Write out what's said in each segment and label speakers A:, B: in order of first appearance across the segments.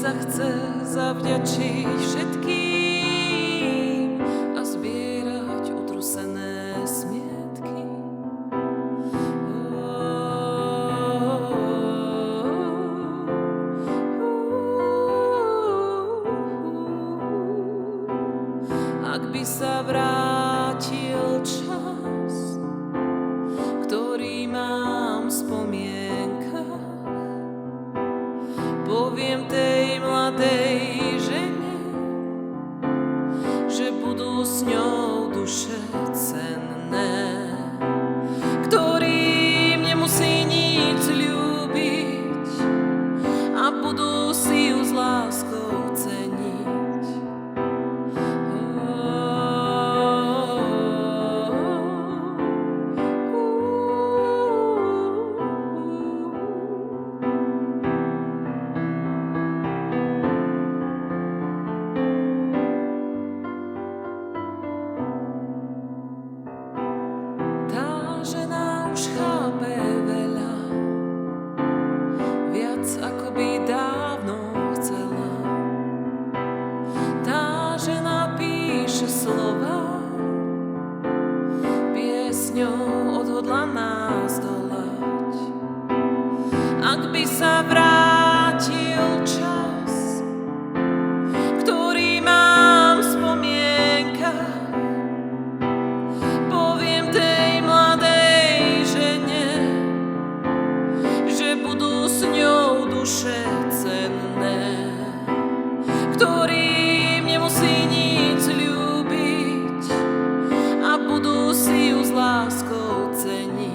A: sa chce zavďačiť všetkým a zbierať utrusené smietky. Ak by sa vrátil čas, ktorý mám v spomienkach, poviem tej mladej žene, že budú s ňou duše cenné, ktorým nemusí nič ľúbiť a budú si ju s láskou ceniť. Žena už chápe veľa, viac ako by dávno chcela. Tá žena píše slova, piesňou odhodlaná zdolať. Ak by sa vrátil čas, ktorý mám v spomienkach, poviem tej mladej žene, že budú s ňou duše cenné, ktorým nemusí nič ľúbiť a budú si ju s láskou ceniť.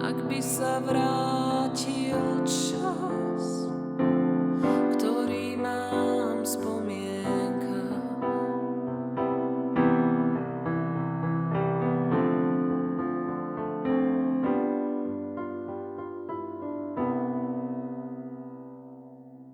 A: Ak by sa vrátil čas,